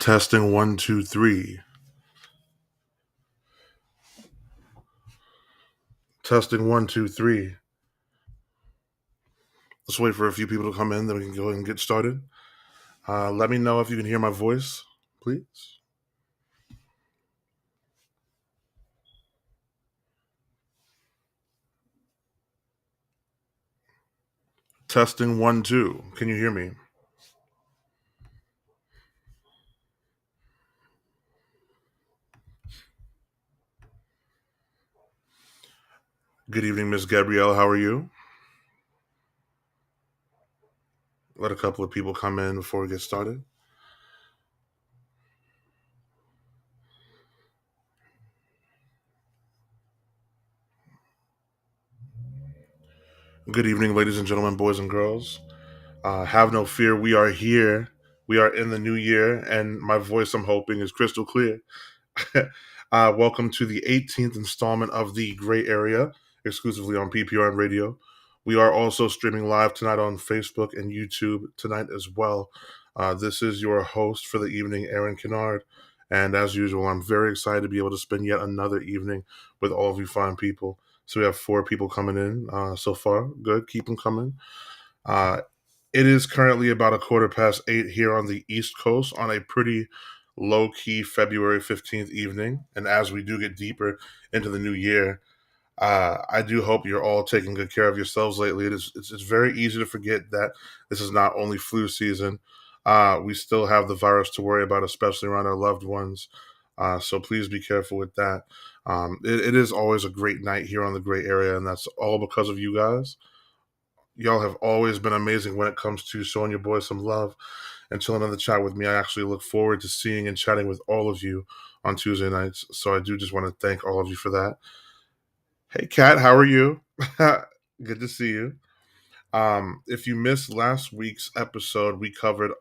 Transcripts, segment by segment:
Testing 1, 2, 3. Testing 1, 2, 3. Let's wait for a few people to come in, then we can go ahead and get started. Let me know if you can hear my voice, please. Testing 1, 2. Can you hear me? Good evening, Miss Gabrielle. How are you? Let a couple of people come in before we get started. Good evening, ladies and gentlemen, boys and girls. Have no fear. We are here. We are in the new year, and my voice, I'm hoping, is crystal clear. Welcome to the 18th installment of The Gray Area, exclusively on PPRN Radio. We are also streaming live tonight on Facebook and YouTube tonight as well. This is your host for the evening, Aaron Kennard. And as usual, I'm very excited to be able to spend yet another evening with all of you fine people. So we have 4 people coming in so far. Good. Keep them coming. Uh, it is currently about 8:15 here on the East Coast on a pretty low key February 15th evening. And as we do get deeper into the new year, I do hope you're all taking good care of yourselves lately. It's very easy to forget that this is not only flu season. We still have the virus to worry about, especially around our loved ones. So please be careful with that. It is always a great night here on the Gray Area, and that's all because of you guys. Y'all have always been amazing when it comes to showing your boys some love and chilling in the chat with me. I actually look forward to seeing and chatting with all of you on Tuesday nights. So I do just want to thank all of you for that. Hey, Kat, how are you? Good to see you. If you missed last week's episode, we covered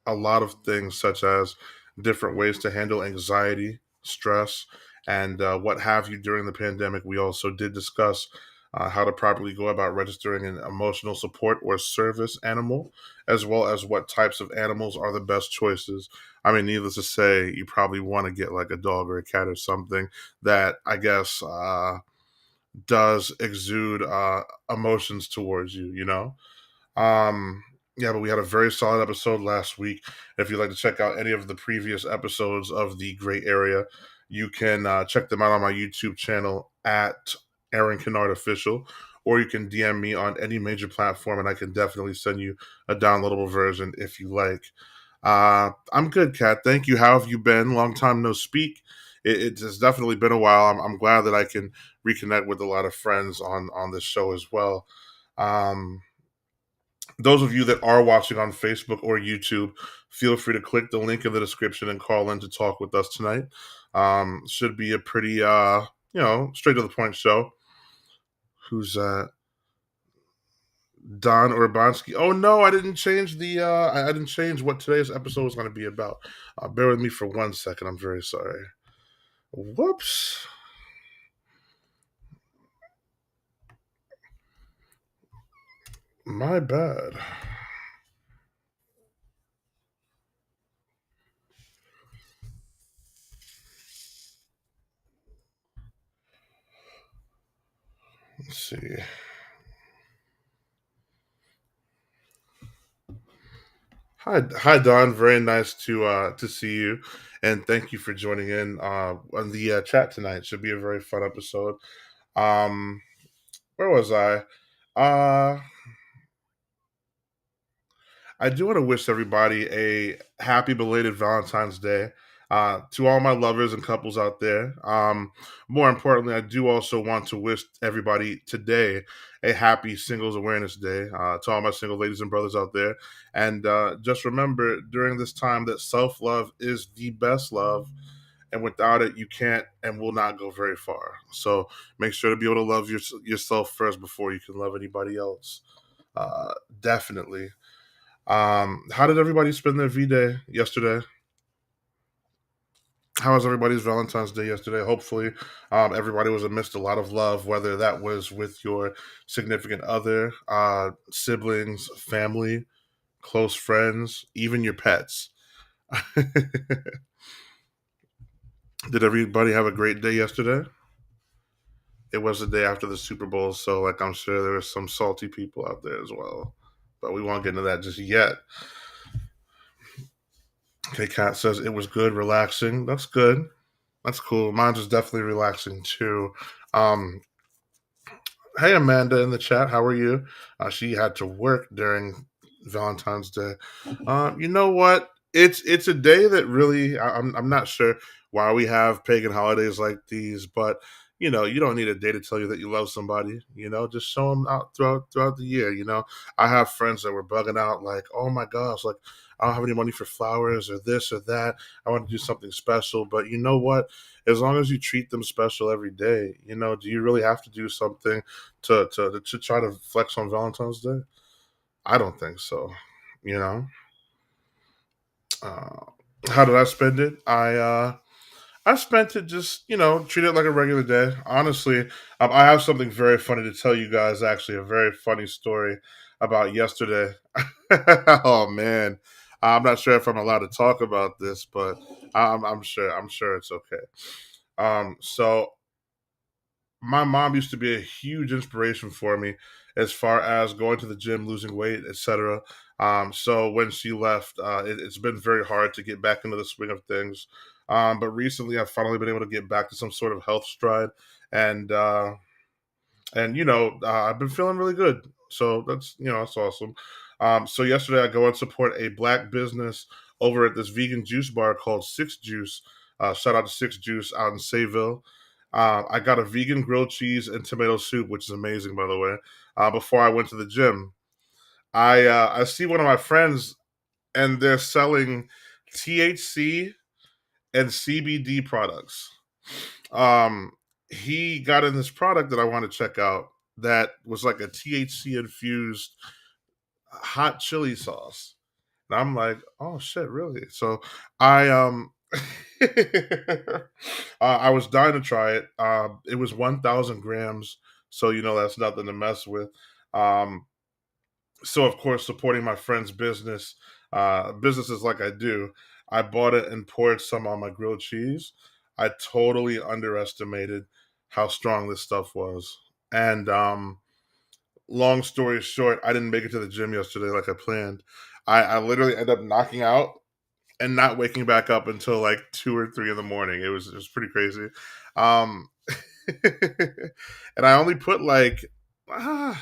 a lot of things such as different ways to handle anxiety, stress, and what have you during the pandemic. We also did discuss how to properly go about registering an emotional support or service animal, as well as what types of animals are the best choices. I mean, needless to say, you probably want to get like a dog or a cat or something that I guess does exude emotions towards you, you know? Yeah, but we had a very solid episode last week. If you'd like to check out any of the previous episodes of The Gray Area, you can check them out on my YouTube channel at Aaron Kennard Official, or you can DM me on any major platform, and I can definitely send you a downloadable version if you like. I'm good, Kat. Thank you. How have you been? Long time no speak. It has definitely been a while. I'm glad that I can reconnect with a lot of friends on this show as well. Um, those of you that are watching on Facebook or YouTube, feel free to click the link in the description and call in to talk with us tonight. Should be a pretty, straight to the point show. Who's Don Urbanski? Oh no, I didn't change I didn't change what today's episode was going to be about. Bear with me for 1 second. I'm very sorry. Whoops. My bad. Let's see. Hi, Don. Very nice to see you, and thank you for joining in on the chat tonight. Should be a very fun episode. Um, where was I? Uh, I do want to wish everybody a happy belated Valentine's Day. To all my lovers and couples out there. More importantly, I do also want to wish everybody today a happy Singles Awareness Day. To all my single ladies and brothers out there. And just remember during this time that self love is the best love. And without it, you can't and will not go very far. So make sure to be able to love yourself first before you can love anybody else. Definitely. How did everybody spend their V Day yesterday? How was everybody's Valentine's Day yesterday? Hopefully, everybody was amidst a lot of love, whether that was with your significant other, siblings, family, close friends, even your pets. Did everybody have a great day yesterday? It was the day after the Super Bowl, so like I'm sure there were some salty people out there as well. But we won't get into that just yet. Okay, Kat says it was good, relaxing. That's good. That's cool. Mine was definitely relaxing too. Um, hey Amanda in the chat, how are you? She had to work during Valentine's Day. You know what? It's a day that really I'm not sure why we have pagan holidays like these, but you don't need a day to tell you that you love somebody. Just show them out throughout the year. I have friends that were bugging out like, oh my gosh, like I don't have any money for flowers or this or that. I want to do something special, but you know what? As long as you treat them special every day, do you really have to do something to try to flex on Valentine's Day? I don't think so. You know, uh, how did I spend it? I spent it just treat it like a regular day. Honestly, I have something very funny to tell you guys. Actually, a very funny story about yesterday. Oh man, I'm not sure if I'm allowed to talk about this, but I'm sure it's okay. So my mom used to be a huge inspiration for me as far as going to the gym, losing weight, etc. So when she left, it's been very hard to get back into the swing of things. But recently, I've finally been able to get back to some sort of health stride, and I've been feeling really good. So that's awesome. So yesterday, I go and support a black business over at this vegan juice bar called Six Juice. Shout out to Six Juice out in Sayville. I got a vegan grilled cheese and tomato soup, which is amazing, by the way. Before I went to the gym, I see one of my friends, and they're selling THC and CBD products. Um, he got in this product that I want to check out that was like a THC infused hot chili sauce. And I'm like, oh shit, really? So I I was dying to try it. It was 1,000 grams, so that's nothing to mess with. Um, so of course, supporting my friend's businesses like I do, I bought it and poured some on my grilled cheese. I totally underestimated how strong this stuff was, and long story short, I didn't make it to the gym yesterday like I planned. I literally ended up knocking out and not waking back up until like 2 or 3 in the morning. It was pretty crazy. Um, and I only put like uh,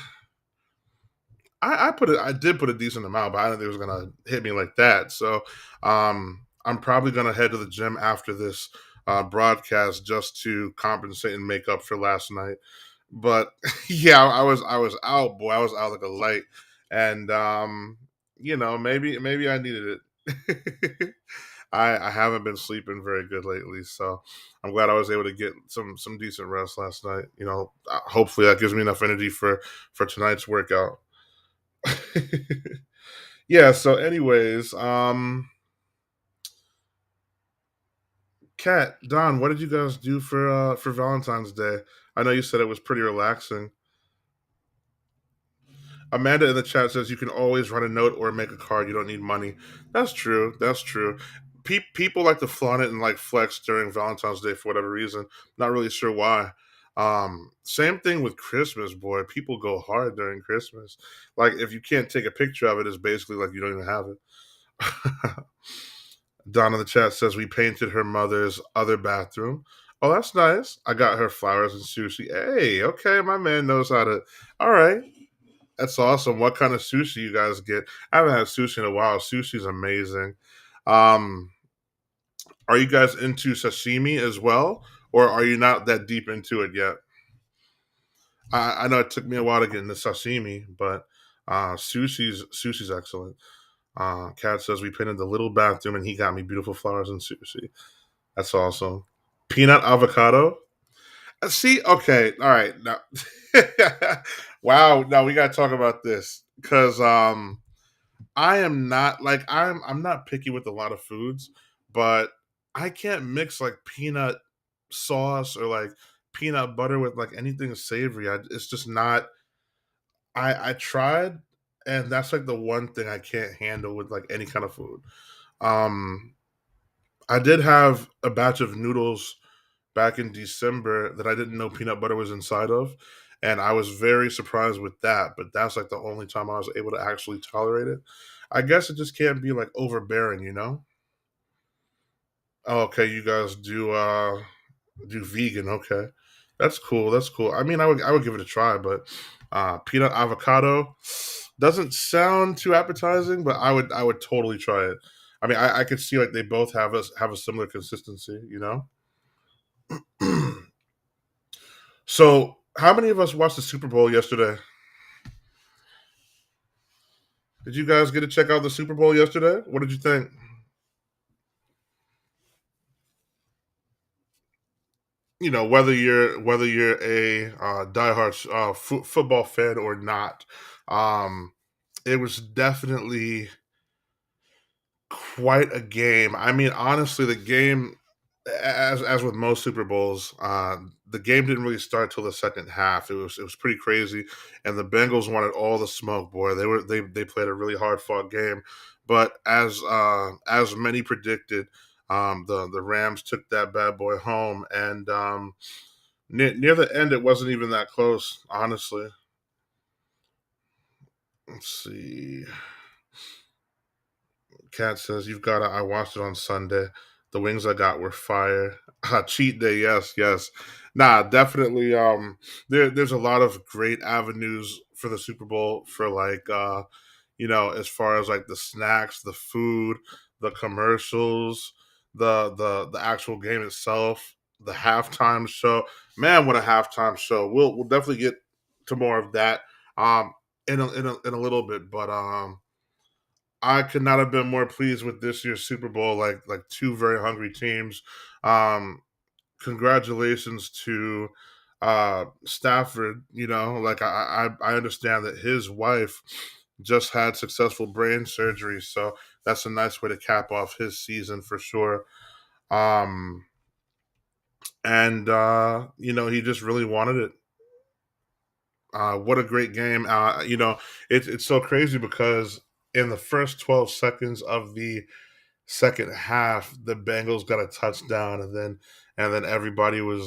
I did put a decent amount, but I didn't think it was gonna hit me like that. So I'm probably gonna head to the gym after this broadcast just to compensate and make up for last night. But yeah, I was out, boy. I was out like a light, and maybe I needed it. I haven't been sleeping very good lately, so I'm glad I was able to get some decent rest last night. Hopefully that gives me enough energy for tonight's workout. Yeah. So, anyways, Kat, Don, what did you guys do for Valentine's Day? I know you said it was pretty relaxing. Amanda in the chat says you can always write a note or make a card. You don't need money. That's true. That's true. People like to flaunt it and like flex during Valentine's Day for whatever reason. Not really sure why. Same thing with Christmas, boy. People go hard during Christmas. Like if you can't take a picture of it, it's basically like you don't even have it. Don in the chat says we painted her mother's other bathroom. Oh, that's nice. I got her flowers and sushi. Hey, okay, my man knows how to. All right, that's awesome. What kind of sushi you guys get? I haven't had sushi in a while. Sushi's amazing. Um, are you guys into sashimi as well, or are you not that deep into it yet? I know it took me a while to get into sashimi, but sushi's excellent. Kat says we painted the little bathroom, and he got me beautiful flowers and sushi. That's awesome. Peanut avocado. See, okay, all right. Now, wow. Now we got to talk about this because I am not like I'm not picky with a lot of foods, but I can't mix like peanut sauce or like peanut butter with like anything savory. It's just not. I tried, and that's like the one thing I can't handle with like any kind of food. Um, I did have a batch of noodles back in December that I didn't know peanut butter was inside of, and I was very surprised with that. But that's like the only time I was able to actually tolerate it. I guess it just can't be like overbearing, you know? Oh, okay, you guys do vegan, okay. That's cool. That's cool. I mean, I would give it a try, but peanut avocado doesn't sound too appetizing, but I would totally try it. I mean, I could see like they both have a similar consistency, you know. So, how many of us watched the Super Bowl yesterday? Did you guys get to check out the Super Bowl yesterday? What did you think? You know, whether you're a diehard football fan or not, um, it was definitely quite a game. I mean, honestly, the game, as with most Super Bowls, the game didn't really start till the second half. It was pretty crazy, and the Bengals wanted all the smoke. Boy, they played a really hard fought game, but as many predicted, the Rams took that bad boy home, and near the end, it wasn't even that close, honestly. Let's see. Cat says, "You've got to." I watched it on Sunday. The wings I got were fire. Cheat day, yes, yes. Nah, definitely. There's a lot of great avenues for the Super Bowl for like, as far as like the snacks, the food, the commercials, the actual game itself, the halftime show. Man, what a halftime show! We'll definitely get to more of that in a little bit, but I could not have been more pleased with this year's Super Bowl. Like two very hungry teams. Um, Congratulations to Stafford. You know, like I understand that his wife just had successful brain surgery, so that's a nice way to cap off his season for sure. Um, and he just really wanted it. What a great game! It's so crazy because in the first 12 seconds of the second half, the Bengals got a touchdown, and then everybody was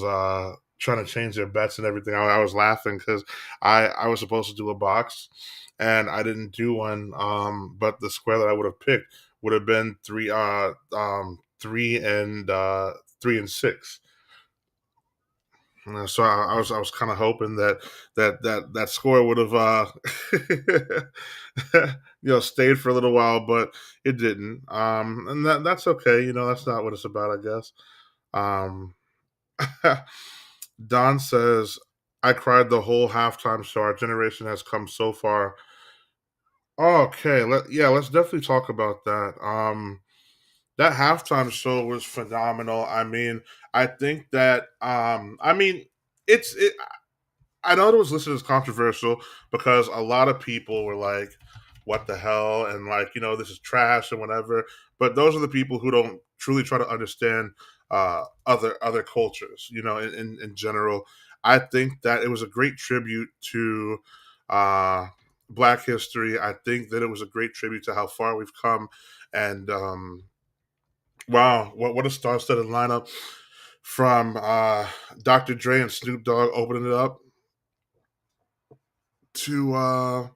trying to change their bets and everything. I was laughing because I was supposed to do a box, and I didn't do one. But the square that I would have picked would have been three and six. So I was kind of hoping that score would have stayed for a little while, but it didn't. And that's okay. That's not what it's about, I guess. Um, Don says, "I cried the whole halftime show. Our generation has come so far." Okay, let's definitely talk about that. That halftime show was phenomenal. I mean, I think that it's it. I know it was listed as controversial because a lot of people were like, "What the hell?" and like, this is trash and whatever. But those are the people who don't truly try to understand other cultures. In general, I think that it was a great tribute to uh, Black history. I think that it was a great tribute to how far we've come, and wow, what a star-studded lineup from Dr. Dre and Snoop Dogg opening it up to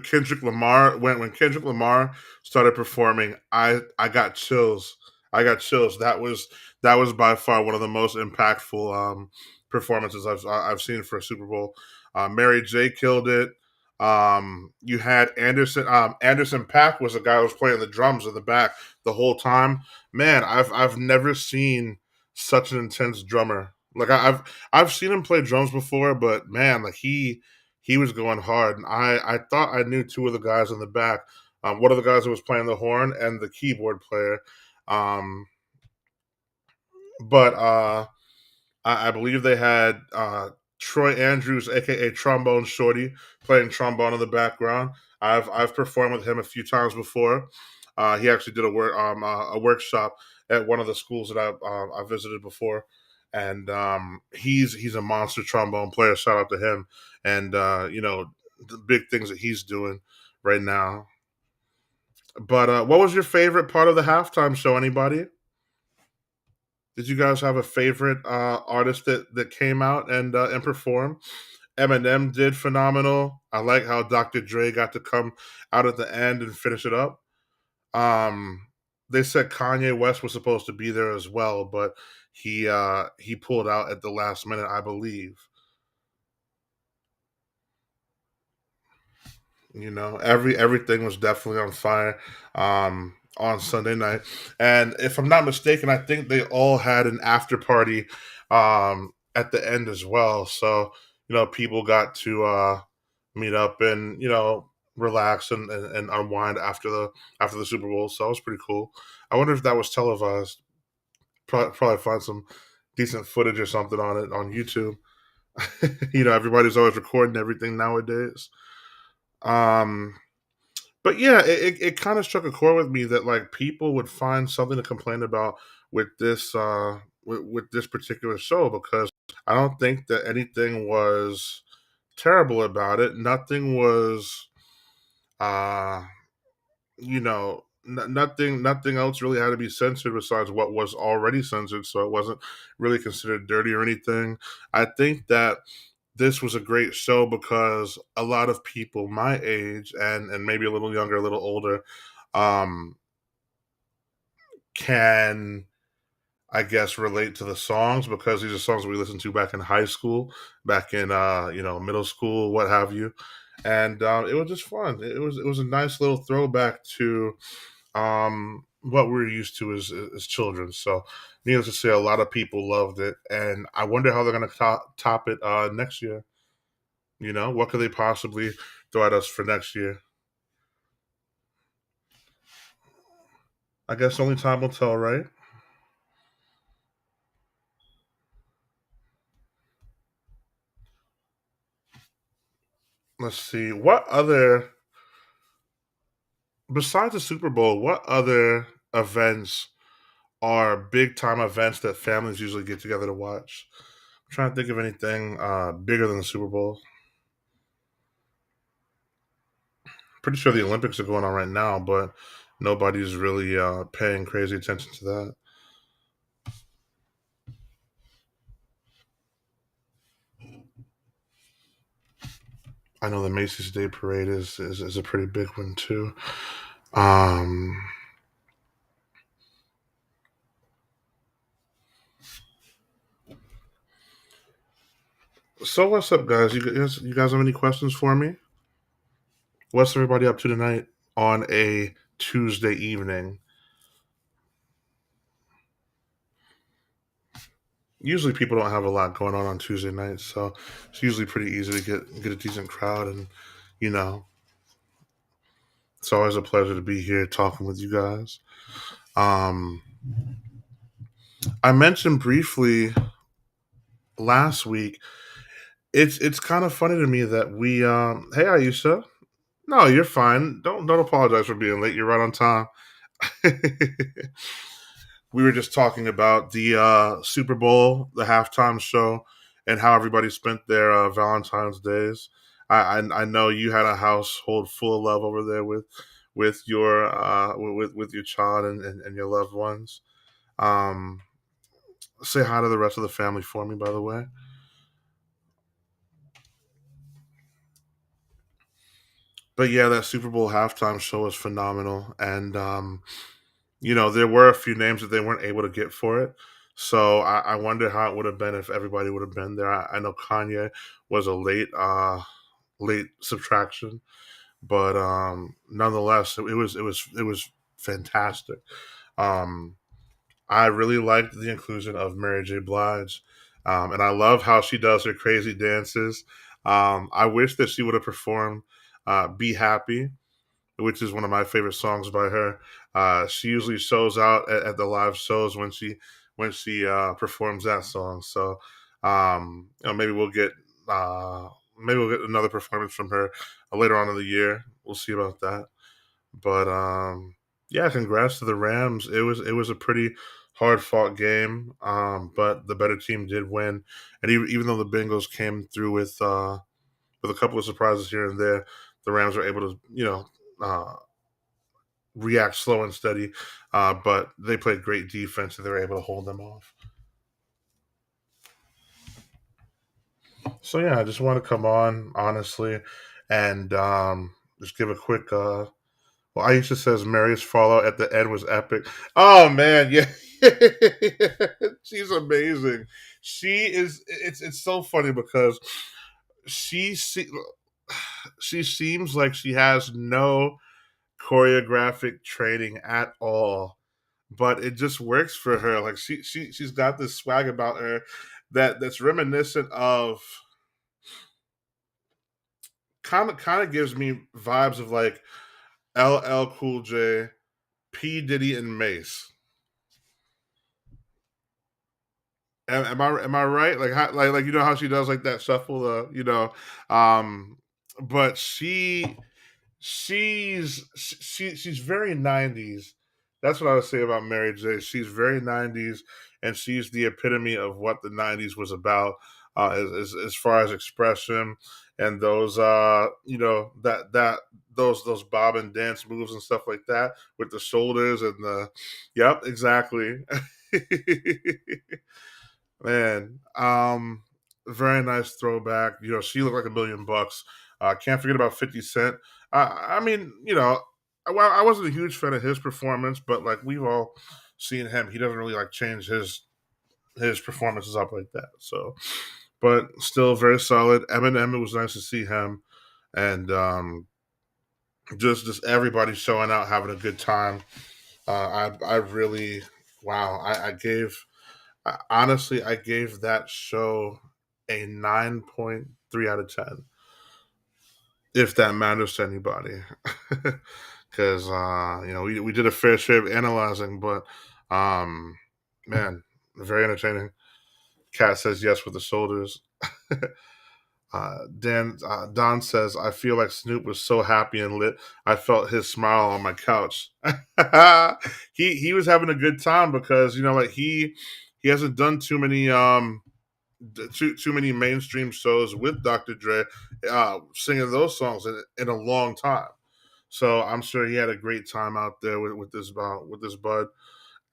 Kendrick Lamar. When Kendrick Lamar started performing, I got chills. I got chills. That was by far one of the most impactful performances I've seen for a Super Bowl. Mary J killed it. You had Anderson Pack was the guy who was playing the drums in the back the whole time. Man, I've never seen such an intense drummer. Like I've seen him play drums before, but man, like he was going hard. And I thought I knew two of the guys in the back. One of the guys who was playing the horn and the keyboard player. Um, but I believe they had Troy Andrews, aka Trombone Shorty, playing trombone in the background. I've performed with him a few times before. He actually did a workshop at one of the schools that I visited before, and he's a monster trombone player. Shout out to him, and the big things that he's doing right now. But what was your favorite part of the halftime show? Anybody? Did you guys have a favorite artist that came out and performed? Eminem did phenomenal. I like how Dr. Dre got to come out at the end and finish it up. Um, they said Kanye West was supposed to be there as well, but he pulled out at the last minute, I believe. You know, everything was definitely on fire on Sunday night, and if I'm not mistaken, I think they all had an after party at the end as well. So people got to meet up and relax and unwind after the Super Bowl. So that was pretty cool. I wonder if that was televised. Probably find some decent footage or something on it on YouTube. Everybody's always recording everything nowadays. Um, but yeah, it kind of struck a chord with me that like people would find something to complain about with with this particular show because I don't think that anything was terrible about it. Nothing was uh nothing else really had to be censored besides what was already censored, so it wasn't really considered dirty or anything. I think that this was a great show because a lot of people my age and maybe a little younger, a little older, um, can I guess relate to the songs because these are songs we listened to back in high school, back in middle school, what have you, and it was just fun. It was a nice little throwback to what we're used to as children. So, needless to say, a lot of people loved it, and I wonder how they're going to top it next year. What could they possibly throw at us for next year? I guess only time will tell, right? Let's see. What other, besides the Super Bowl, what other events are big time events that families usually get together to watch? I'm trying to think of anything bigger than the Super Bowl. Pretty sure the Olympics are going on right now, but nobody's really paying crazy attention to that. I know the Macy's Day Parade is a pretty big one too. Um, so what's up, guys? You guys have any questions for me? What's everybody up to tonight on a Tuesday evening? Usually, people don't have a lot going on Tuesday nights, so it's usually pretty easy to get a decent crowd, and you know, it's always a pleasure to be here talking with you guys. Um, I mentioned briefly last week. It's kind of funny to me that we. Hey, Aisha. No, you're fine. Don't apologize for being late. You're right on time. We were just talking about the Super Bowl, the halftime show, and how everybody spent their Valentine's days. I know you had a household full of love over there with your with your child and your loved ones. Um, Say hi to the rest of the family for me, by the way. But yeah, that Super Bowl halftime show was phenomenal, and there were a few names that they weren't able to get for it. So I wonder how it would have been if everybody would have been there. I know Kanye was a late subtraction, but nonetheless, it was fantastic. Um, I really liked the inclusion of Mary J. Blige, and I love how she does her crazy dances. I wish that she would have performed "Be Happy," which is one of my favorite songs by her. She usually shows out at the live shows when she performs that song. So uh, maybe we'll get another performance from her later on in the year. We'll see about that. But yeah, congrats to the Rams. It was a pretty hard fought game, but the better team did win. And even though the Bengals came through with a couple of surprises here and there, the Rams were able to uh, react slow and steady. But they played great defense and they were able to hold them off. So yeah, I just want to come on honestly and just give a quick. Well, Aisha says Mary's fallout at the end was epic. Oh man, yeah, she's amazing. She is. It's so funny because she se- she seems like she has no choreographic training at all, but it just works for her. Like she's got this swag about her that's reminiscent of kind of gives me vibes of like LL Cool J, P Diddy, and Mace. Am I right? Like how, like you know how she does like that shuffle, um, but she's very 90s. That's what I would say about Mary J. She's very 90s, and she's the epitome of what the 90s was about, as far as expression and those that those bob and dance moves and stuff like that with the shoulders and the yep, exactly. Man, very nice throwback. You know, she looked like $1 million. Can't forget about 50 Cent. I mean, well, I wasn't a huge fan of his performance, but like we've all seen him, he doesn't really like change his performances up like that. So, but still very solid. Eminem, it was nice to see him, and just everybody showing out, having a good time. I really wow. I gave honestly, I gave that show a 9.3 out of 10, if that matters to anybody. Because, we did a fair share of analyzing, but, um, man, very entertaining. Cat says yes with the shoulders. Don says, I feel like Snoop was so happy and lit. I felt his smile on my couch. He was having a good time because, like he hasn't done too many mainstream shows with Dr. Dre, singing those songs in a long time. So I'm sure he had a great time out there with this bud,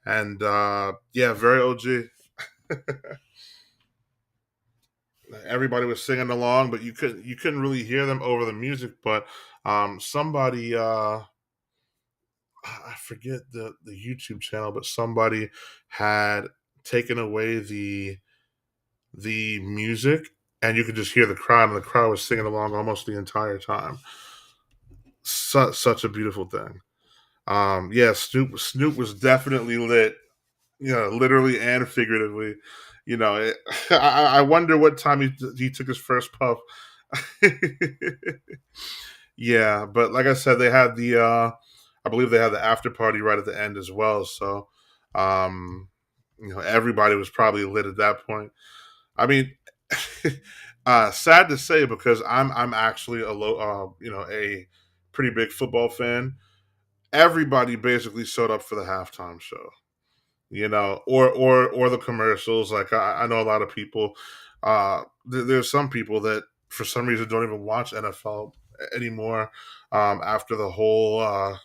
and yeah, very OG. Everybody was singing along, but you couldn't really hear them over the music. But somebody I forget the YouTube channel, but somebody had taken away the music, and you could just hear the crowd, and the crowd was singing along almost the entire time. Such a beautiful thing. Yeah, Snoop was definitely lit, literally and figuratively. I wonder what time he took his first puff. Yeah, but like I said, they had I believe they had the after party right at the end as well. So, um, everybody was probably lit at that point. I mean, sad to say because I'm actually a pretty big football fan. Everybody basically showed up for the halftime show, or the commercials. Like I know a lot of people. There's some people that for some reason don't even watch NFL anymore, after the whole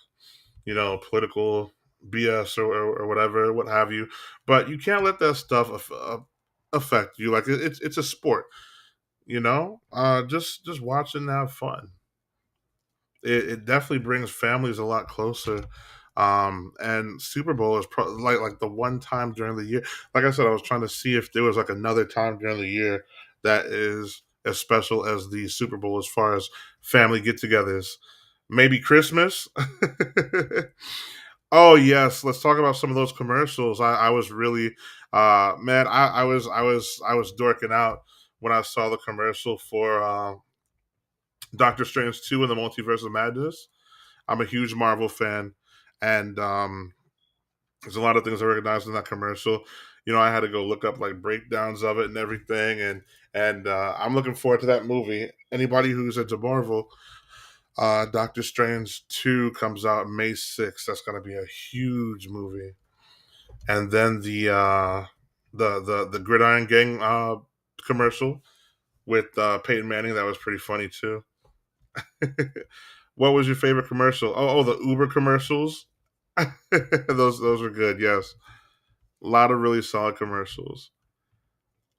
political BS or whatever, what have you. But you can't let that stuff affect you. Like it's a sport, just watch and have fun. It definitely brings families a lot closer. And Super Bowl is like the one time during the year. Like I said, I was trying to see if there was like another time during the year that is as special as the Super Bowl as far as family get-togethers. Maybe Christmas. Oh yes, let's talk about some of those commercials. I was really, man, I was dorking out when I saw the commercial for Doctor Strange 2 and the Multiverse of Madness. I'm a huge Marvel fan, and there's a lot of things I recognized in that commercial. I had to go look up like breakdowns of it and everything, and I'm looking forward to that movie. Anybody who's into Marvel, Doctor Strange 2 comes out May 6th. That's going to be a huge movie. And then the Gridiron Gang commercial with Peyton Manning, that was pretty funny too. What was your favorite commercial? Oh, the Uber commercials. Those are good. Yes, a lot of really solid commercials.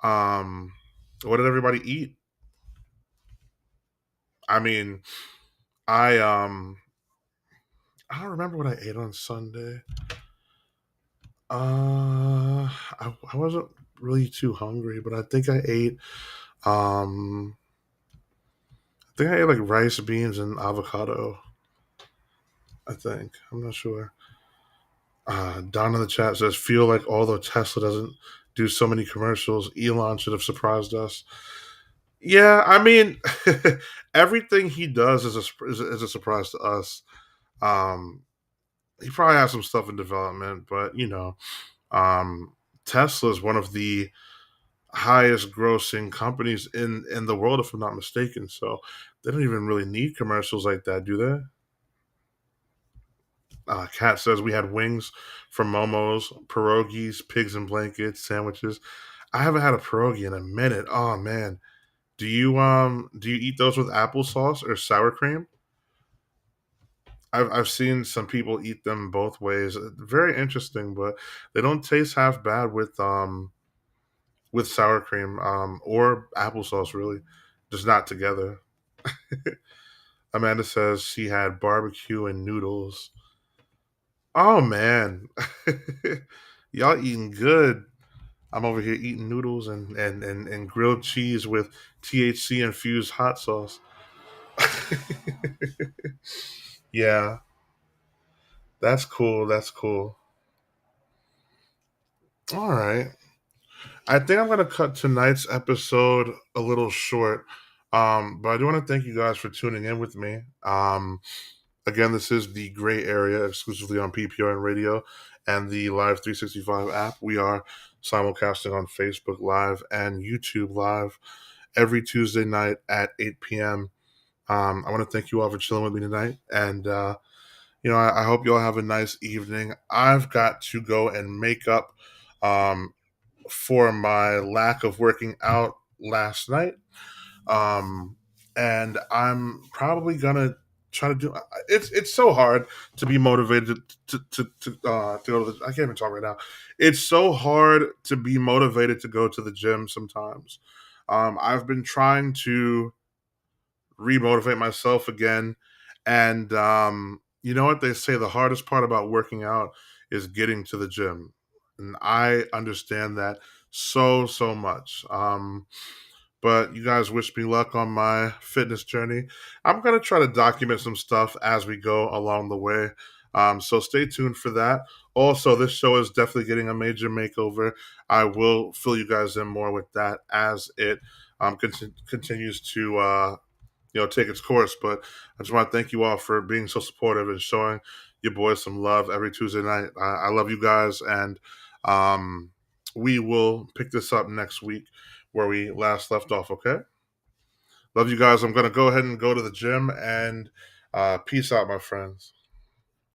Um, what did everybody eat? I mean, I I don't remember what I ate on Sunday. I wasn't really too hungry, but I think I ate. Um, I think I ate like rice, beans, and avocado. I think I'm not sure. Don in the chat says, "Feel like although Tesla doesn't do so many commercials, Elon should have surprised us." Yeah, I mean, everything he does is a surprise to us. Um, he probably has some stuff in development, but um, Tesla is one of the highest grossing companies in the world, if I'm not mistaken. So they don't even really need commercials like that, do they? Kat says we had wings from Momo's, pierogies, pigs in blankets, sandwiches. I haven't had a pierogi in a minute. Oh man, do you eat those with applesauce or sour cream? I've seen some people eat them both ways. Very interesting, but they don't taste half bad with sour cream or applesauce. Really, just not together. Amanda says she had barbecue and noodles. Oh man, y'all eating good. I'm over here eating noodles and grilled cheese with THC infused hot sauce. Yeah, that's cool. That's cool. All right. I think I'm going to cut tonight's episode a little short. But I do want to thank you guys for tuning in with me. Again, this is the Gray Area exclusively on PPRN Radio and the Live 365 app. We are simulcasting on Facebook Live and YouTube Live every Tuesday night at 8 p.m. I want to thank you all for chilling with me tonight. And, I hope you all have a nice evening. I've got to go and make up um, for my lack of working out last night. Um, and I'm probably gonna try to do. It's so hard to be motivated to go to the. I can't even talk right now. It's so hard to be motivated to go to the gym sometimes. I've been trying to remotivate myself again, and you know what they say: the hardest part about working out is getting to the gym, and I understand that so much. But you guys wish me luck on my fitness journey. I'm going to try to document some stuff as we go along the way. So stay tuned for that. Also, this show is definitely getting a major makeover. I will fill you guys in more with that as it continues to take its course. But I just want to thank you all for being so supportive and showing your boys some love every Tuesday night. I love you guys, and um, we will pick this up next week where we last left off. Okay, love you guys. I'm gonna go ahead and go to the gym, and peace out, my friends.